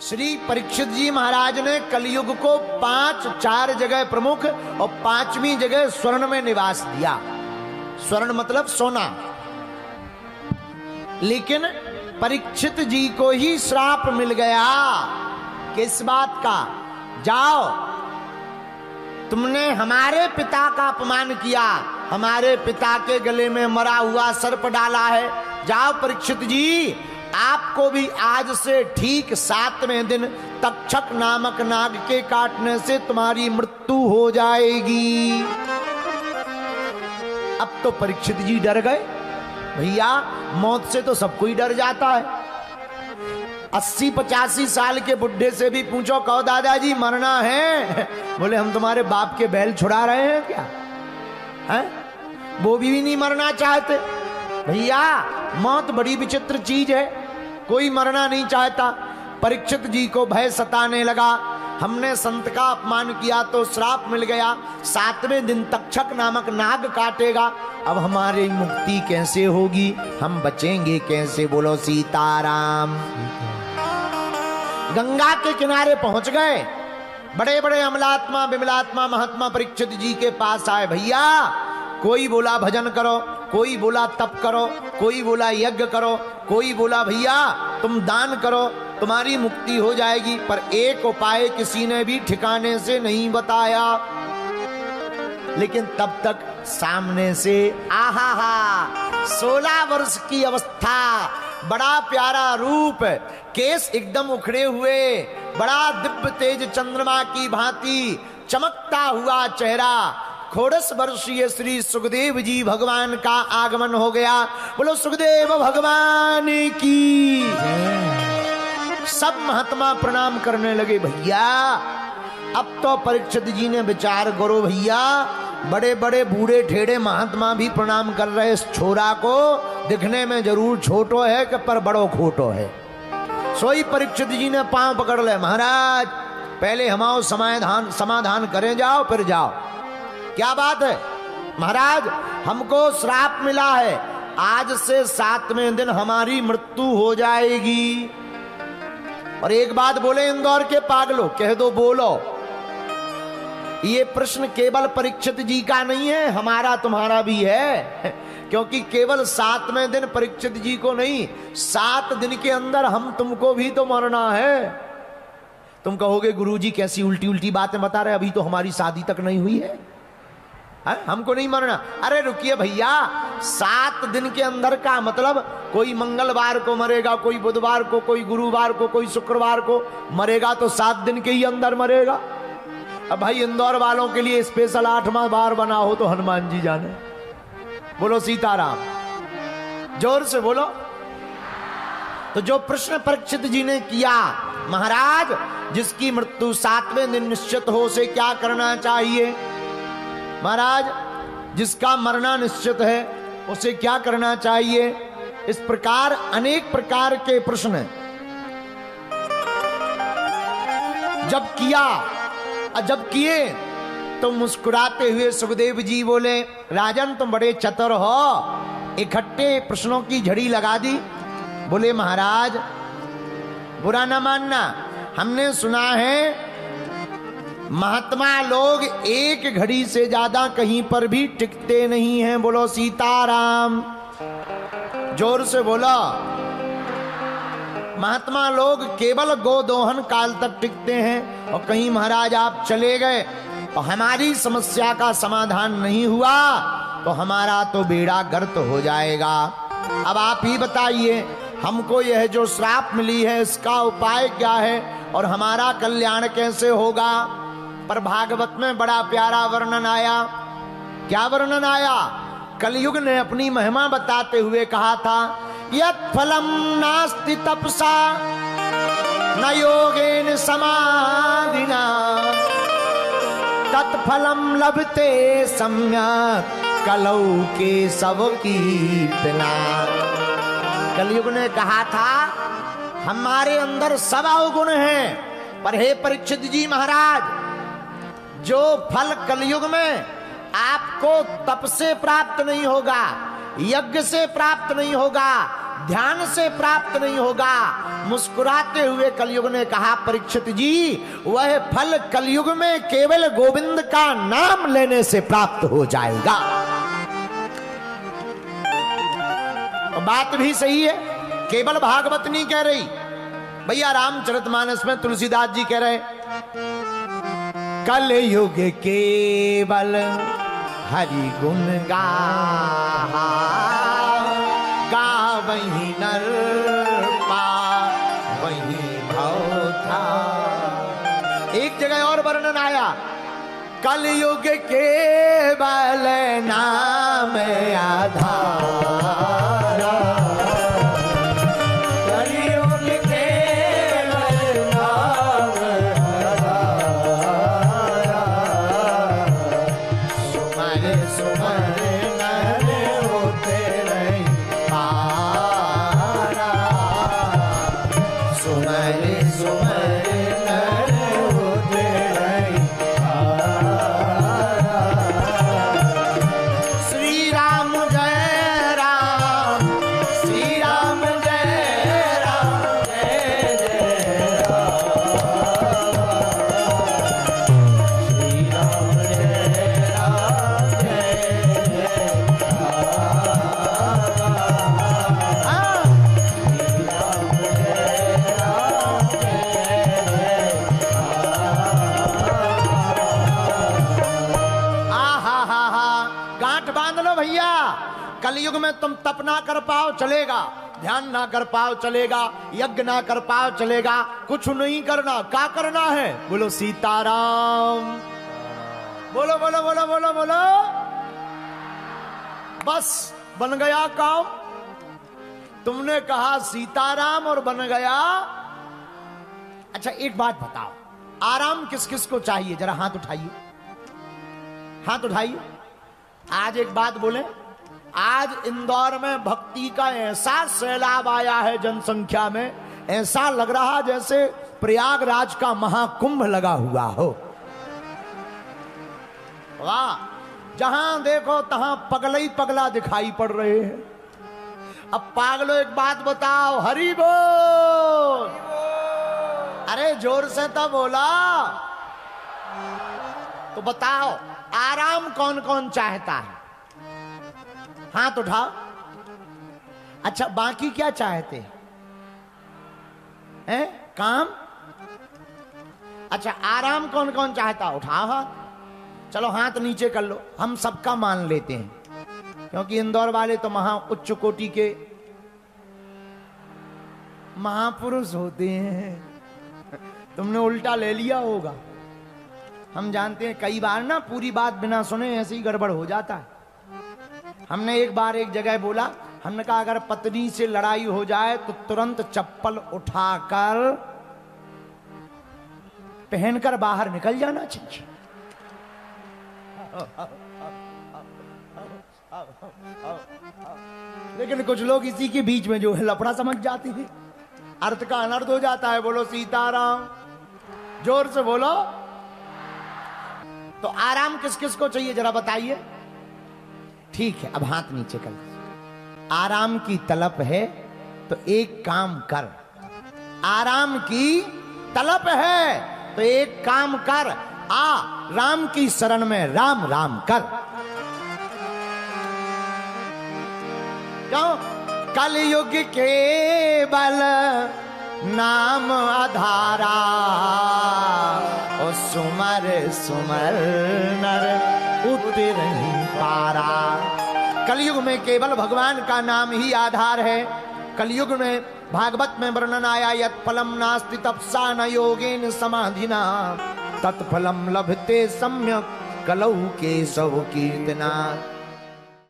श्री परीक्षित जी महाराज ने कलयुग को 4 जगह प्रमुख और 5वीं जगह स्वर्ण में निवास दिया। स्वर्ण मतलब सोना। लेकिन परीक्षित जी को ही श्राप मिल गया। किस बात का? जाओ, तुमने हमारे पिता का अपमान किया, हमारे पिता के गले में मरा हुआ सर्प डाला है। जाओ परीक्षित जी, आपको भी आज से ठीक 7वें दिन तक्षक नामक नाग के काटने से तुम्हारी मृत्यु हो जाएगी। अब तो परीक्षित जी डर गए। भैया, मौत से तो सब कोई डर जाता है। 80-85 साल के बुढ़े से भी पूछो, कहो दादाजी मरना है? बोले हम तुम्हारे बाप के बैल छुड़ा रहे हैं क्या? हैं? वो भी नहीं मरना चाहते। भैया, मौत बड़ी विचित्र चीज है, कोई मरना नहीं चाहता। परीक्षित जी को भय सताने लगा। हमने संत का अपमान किया तो श्राप मिल गया, 7वें दिन तक्षक नामक नाग काटेगा। अब हमारी मुक्ति कैसे होगी? हम बचेंगे कैसे? बोलो सीताराम। गंगा के किनारे पहुंच गए। बड़े बड़े अमलात्मा विमलात्मा महात्मा परीक्षित जी के पास आए। भैया, कोई बोला भजन करो, कोई बोला तप करो, कोई बोला यज्ञ करो, कोई बोला भैया तुम दान करो, तुम्हारी मुक्ति हो जाएगी। पर एक उपाय किसी ने भी ठिकाने से नहीं बताया। लेकिन तब तक सामने से आहा 16 वर्ष की अवस्था, बड़ा प्यारा रूप, केस एकदम उखड़े हुए, बड़ा दिव्य तेज चंद्रमा की भांति चमकता हुआ चेहरा, खोड़स वर्षीय श्री सुखदेव जी भगवान का आगमन हो गया। बोलो सुखदेव भगवान की। सब महात्मा प्रणाम करने लगे। भैया, अब तो परीक्षित जी ने विचार करो। भैया, बड़े बड़े बूढ़े ठेड़े महात्मा भी प्रणाम कर रहे इस छोरा को। दिखने में जरूर छोटो है कि पर बड़ो खोटो है। सोई परीक्षित जी ने पांव पकड़ ले। महाराज, पहले हमारा समाधान करें, जाओ फिर जाओ। क्या बात है? महाराज, हमको श्राप मिला है, आज से 7वें दिन हमारी मृत्यु हो जाएगी। और एक बात बोले इंदौर के पागलों, कह दो बोलो। ये प्रश्न केवल परीक्षित जी का नहीं है, हमारा तुम्हारा भी है। क्योंकि केवल 7वें दिन परीक्षित जी को नहीं, 7 दिन के अंदर हम तुमको भी तो मरना है। तुम कहोगे गुरुजी कैसी उल्टी उल्टी बातें बता रहे, अभी तो हमारी शादी तक नहीं हुई है, हमको नहीं मरना। अरे रुकिए भैया, 7 दिन के अंदर का मतलब कोई मंगलवार को मरेगा, कोई बुधवार को, कोई गुरुवार को, कोई शुक्रवार को मरेगा, तो 7 दिन के ही अंदर मरेगा। अब भाई इंदौर वालों के लिए स्पेशल 8वां बार बना हो तो हनुमान जी जाने। बोलो सीताराम, जोर से बोलो। तो जो प्रश्न परीक्षित जी ने किया, महाराज जिसकी मृत्यु 7वें दिन निश्चित हो उसे क्या करना चाहिए? महाराज, जिसका मरना निश्चित है उसे क्या करना चाहिए? इस प्रकार अनेक प्रकार के प्रश्न जब किए तो मुस्कुराते हुए सुखदेव जी बोले, राजन तुम बड़े चतुर हो, इकट्ठे प्रश्नों की झड़ी लगा दी। बोले महाराज, बुरा ना मानना, हमने सुना है महात्मा लोग एक घड़ी से ज्यादा कहीं पर भी टिकते नहीं हैं। बोलो सीताराम, जोर से बोलो। महात्मा लोग केवल गोदोहन काल तक टिकते हैं। और कहीं महाराज आप चले गए और हमारी समस्या का समाधान नहीं हुआ तो हमारा तो बेड़ा गर्क हो जाएगा। अब आप ही बताइए, हमको यह जो श्राप मिली है इसका उपाय क्या है और हमारा कल्याण कैसे होगा? पर भागवत में बड़ा प्यारा वर्णन आया। क्या वर्णन आया? कलयुग ने अपनी महिमा बताते हुए कहा था, यत् फलम नास्ति तपसा न योगेन समाधिना तत्फलम लभते सम्यक् कलौ के सब कीर्तना। कलयुग ने कहा था हमारे अंदर सब अवगुण हैं, पर हे परीक्षित जी महाराज, जो फल कलयुग में आपको तप से प्राप्त नहीं होगा, यज्ञ से प्राप्त नहीं होगा, ध्यान से प्राप्त नहीं होगा। मुस्कुराते हुए कलयुग ने कहा, परीक्षित जी, वह फल कलयुग में केवल गोविंद का नाम लेने से प्राप्त हो जाएगा। बात भी सही है, केवल भागवत नहीं कह रही भैया, रामचरितमानस में तुलसीदास जी कह रहे, कलयुग केवल हरि गुण गावहीं नर पावहीं भव था। एक जगह और वर्णन आया, कलयुग केवल नाम आधार, कलयुग में तुम तप ना कर पाओ चलेगा, ध्यान ना कर पाओ चलेगा, यज्ञ ना कर पाओ चलेगा, कुछ नहीं करना। क्या करना है? बोलो सीताराम, बोलो बोलो बोलो बोलो बोलो, बस बन गया काम। तुमने कहा सीताराम और बन गया। अच्छा एक बात बताओ, आराम किस किस को चाहिए? जरा हाथ उठाइए, हाथ उठाइए। आज एक बात बोले, आज इंदौर में भक्ति का ऐसा सैलाब आया है जनसंख्या में, ऐसा लग रहा जैसे प्रयागराज का महाकुंभ लगा हुआ हो। वाह, जहां देखो तहां पगला ही पगला दिखाई पड़ रहे हैं। अब पागलो एक बात बताओ, हरि बोल। अरे जोर से तो बोला। तो बताओ आराम कौन कौन चाहता है? हाथ उठाओ। अच्छा बाकी क्या चाहते हैं? काम। अच्छा आराम कौन कौन चाहता? उठाओ हाथ। चलो हाथ नीचे कर लो, हम सबका मान लेते हैं, क्योंकि इंदौर वाले तो महा उच्च कोटि के महापुरुष होते हैं। तुमने उल्टा ले लिया होगा। हम जानते हैं कई बार ना पूरी बात बिना सुने ऐसे ही गड़बड़ हो जाता है। हमने एक बार एक जगह बोला, हमने कहा अगर पत्नी से लड़ाई हो जाए तो तुरंत चप्पल उठाकर पहनकर बाहर निकल जाना चाहिए। लेकिन कुछ लोग इसी के बीच में जो है लफड़ा समझ जाते हैं, अर्थ का अनर्थ हो जाता है। बोलो सीताराम, जोर से बोलो। तो आराम किस किस को चाहिए जरा बताइए। ठीक है, अब हाथ नीचे कर। आराम की तलब है तो एक काम कर। आराम की तलब है तो एक काम कर, आ राम की शरण में राम राम कर। क्यों? कलयुग केवल नाम आधारा, ओ सुमर सुमर नर उतरहि पारा। कलयुग में केवल भगवान का नाम ही आधार है। कलयुग में भागवत में वर्णन आया, यत्फलम नास्ति तपसा न योगेन समाधिना तत्फलम लभते सम्यक कलौ केशव कीर्तना।